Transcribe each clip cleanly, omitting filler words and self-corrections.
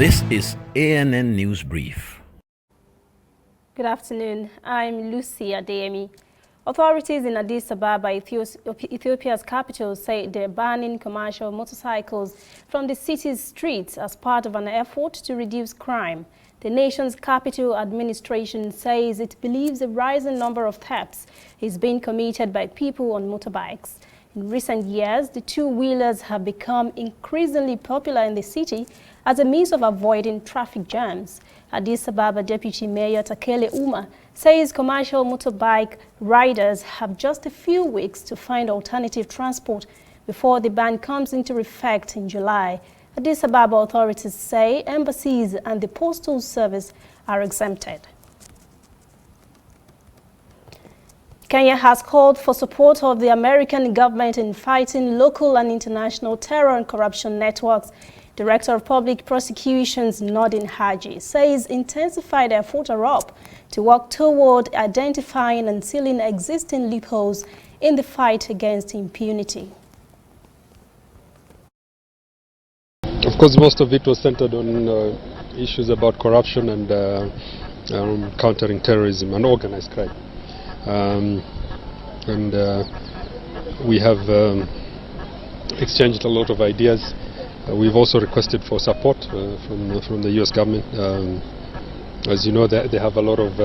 This is ANN News Brief. Good afternoon. I'm Lucy Adeyemi. Authorities in Addis Ababa, Ethiopia's capital, say they're banning commercial motorcycles from the city's streets as part of an effort to reduce crime. The nation's capital administration says it believes a rising number of thefts is being committed by people on motorbikes. In recent years, the two-wheelers have become increasingly popular in the city as a means of avoiding traffic jams. Addis Ababa Deputy Mayor Takele Uma says commercial motorbike riders have just a few weeks to find alternative transport before the ban comes into effect in July. Addis Ababa authorities say embassies and the postal service are exempted. Kenya has called for support of the American government in fighting local and international terror and corruption networks. Director of Public Prosecutions Nordin Haji says intensified efforts are up to work toward identifying and sealing existing loopholes in the fight against impunity. Of course, most of it was centered on issues about corruption and countering terrorism and organized crime. We have exchanged a lot of ideas. We've also requested for support from the U.S. government. As you know, they have a lot of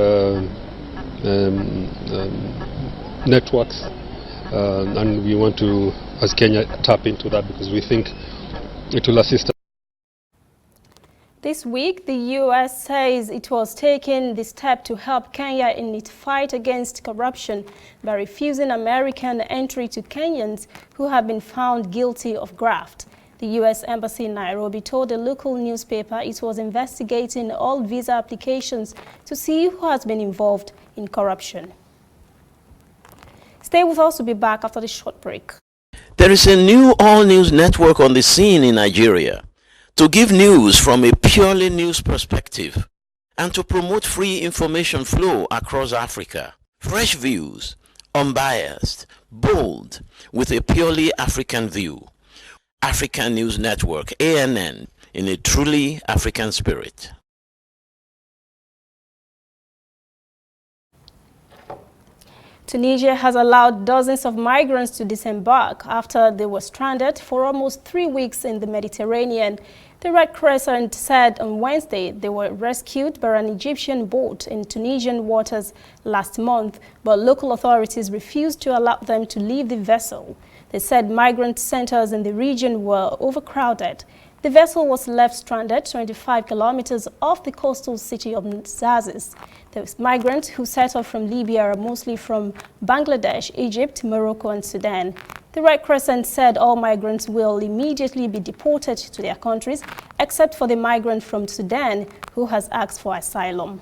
networks, and we want to, as Kenya, tap into that because we think it will assist us. This week, the U.S. says it was taking the step to help Kenya in its fight against corruption by refusing American entry to Kenyans who have been found guilty of graft. The U.S. Embassy in Nairobi told a local newspaper it was investigating all visa applications to see who has been involved in corruption. Stay with us, to be back after the short break. There is a new all-news network on the scene in Nigeria to give news from a purely news perspective and to promote free information flow across Africa. Fresh views, unbiased, bold, with a purely African view. African News Network, ANN, in a truly African spirit. Tunisia has allowed dozens of migrants to disembark after they were stranded for almost 3 weeks in the Mediterranean. The Red Crescent said on Wednesday they were rescued by an Egyptian boat in Tunisian waters last month, but local authorities refused to allow them to leave the vessel. They said migrant centers in the region were overcrowded. The vessel was left stranded 25 kilometers off the coastal city of Zazis. The migrants who settled from Libya are mostly from Bangladesh, Egypt, Morocco, and Sudan. The Red Crescent said all migrants will immediately be deported to their countries, except for the migrant from Sudan who has asked for asylum.